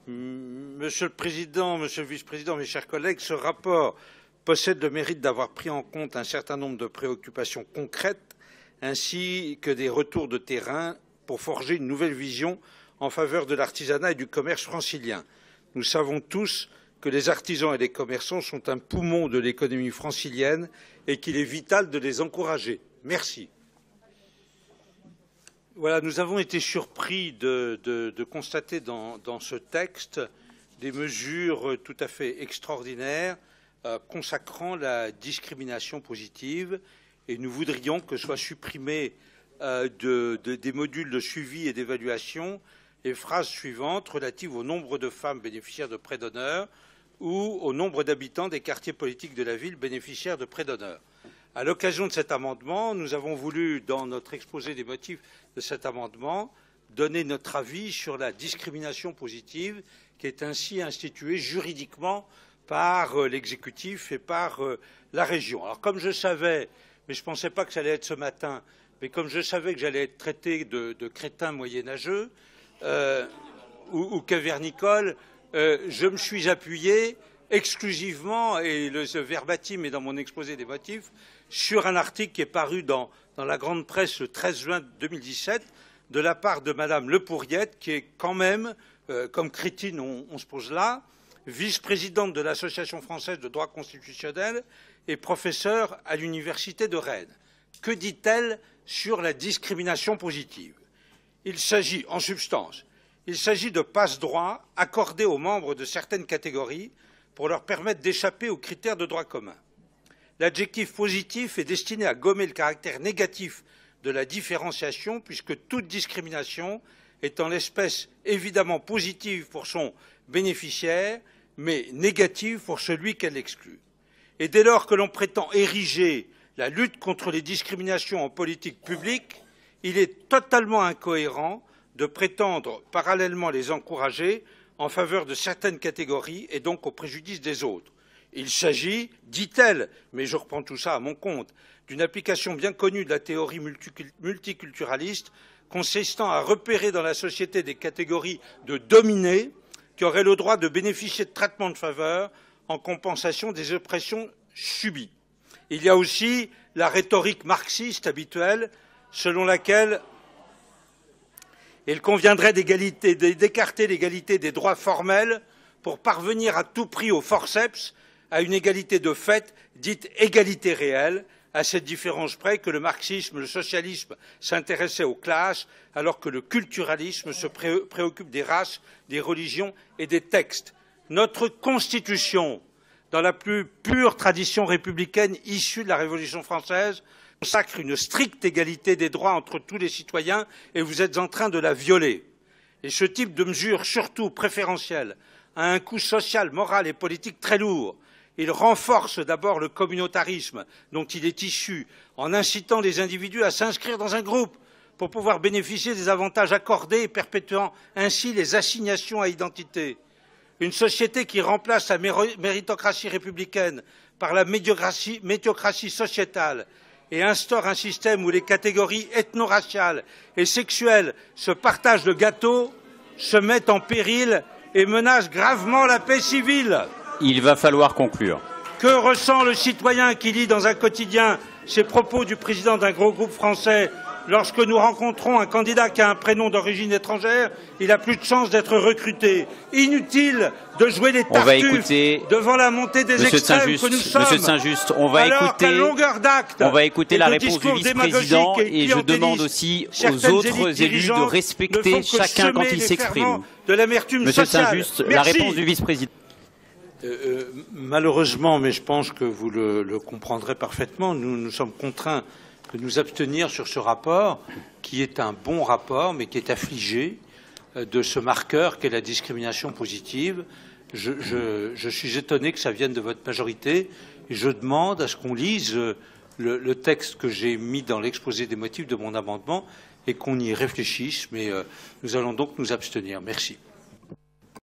Monsieur le Président, Monsieur le Vice-président, mes chers collègues, ce rapport possède le mérite d'avoir pris en compte un certain nombre de préoccupations concrètes ainsi que des retours de terrain pour forger une nouvelle vision en faveur de l'artisanat et du commerce francilien. Nous savons tous que les artisans et les commerçants sont un poumon de l'économie francilienne et qu'il est vital de les encourager. Merci. Voilà, nous avons été surpris de constater dans ce texte des mesures tout à fait extraordinaires consacrant la discrimination positive et nous voudrions que soient supprimés des modules de suivi et d'évaluation les phrases suivantes relatives au nombre de femmes bénéficiaires de prêts d'honneur ou au nombre d'habitants des quartiers politiques de la ville bénéficiaires de prêts d'honneur. À l'occasion de cet amendement, nous avons voulu, dans notre exposé des motifs de cet amendement, donner notre avis sur la discrimination positive qui est ainsi instituée juridiquement par l'exécutif et par la région. Alors comme je savais, mais je ne pensais pas que ça allait être ce matin, mais comme je savais que j'allais être traité de crétin moyenâgeux ou cavernicole, je me suis appuyé exclusivement, et le verbatim est dans mon exposé des motifs, sur un article qui est paru dans la grande presse le 13 juin 2017 de la part de Madame Le Pourriette, qui est quand même, comme crétine on se pose là, vice-présidente de l'Association française de droit constitutionnel et professeure à l'Université de Rennes. Que dit-elle sur la discrimination positive? Il s'agit, en substance, de passe-droits accordés aux membres de certaines catégories pour leur permettre d'échapper aux critères de droit commun. L'adjectif positif est destiné à gommer le caractère négatif de la différenciation, puisque toute discrimination est en l'espèce évidemment positive pour son bénéficiaire, mais négative pour celui qu'elle exclut. Et dès lors que l'on prétend ériger la lutte contre les discriminations en politique publique, il est totalement incohérent de prétendre parallèlement les encourager en faveur de certaines catégories et donc au préjudice des autres. Il s'agit, dit-elle, mais je reprends tout ça à mon compte, d'une application bien connue de la théorie multiculturaliste consistant à repérer dans la société des catégories de dominés qui auraient le droit de bénéficier de traitements de faveur en compensation des oppressions subies. Il y a aussi la rhétorique marxiste habituelle selon laquelle il conviendrait d'écarter l'égalité des droits formels pour parvenir à tout prix au forceps à une égalité de fait, dite égalité réelle, à cette différence près que le marxisme, le socialisme s'intéressaient aux classes, alors que le culturalisme se préoccupe des races, des religions et des textes. Notre Constitution, dans la plus pure tradition républicaine issue de la Révolution française, consacre une stricte égalité des droits entre tous les citoyens et vous êtes en train de la violer. Et ce type de mesure, surtout préférentielle, a un coût social, moral et politique très lourd. Il renforce d'abord le communautarisme dont il est issu en incitant les individus à s'inscrire dans un groupe pour pouvoir bénéficier des avantages accordés et perpétuant ainsi les assignations à identité. Une société qui remplace la méritocratie républicaine par la médiocratie sociétale et instaure un système où les catégories ethno-raciales et sexuelles se partagent le gâteau, se met en péril et menace gravement la paix civile. Il va falloir conclure. Que ressent le citoyen qui lit dans un quotidien ces propos du président d'un gros groupe français? Lorsque nous rencontrons un candidat qui a un prénom d'origine étrangère, il a plus de chances d'être recruté. Inutile de jouer les tartuffes devant la montée des extrêmes que nous sommes. Monsieur Saint-Just, on va écouter la réponse du vice-président et je demande aussi aux autres élus de respecter chacun quand il s'exprime. Monsieur Saint-Just, la réponse du vice-président. Malheureusement, mais je pense que vous le comprendrez parfaitement, nous sommes contraints de nous abstenir sur ce rapport, qui est un bon rapport, mais qui est affligé de ce marqueur qu'est la discrimination positive. Je suis étonné que ça vienne de votre majorité et je demande à ce qu'on lise le texte que j'ai mis dans l'exposé des motifs de mon amendement et qu'on y réfléchisse, mais nous allons donc nous abstenir. Merci.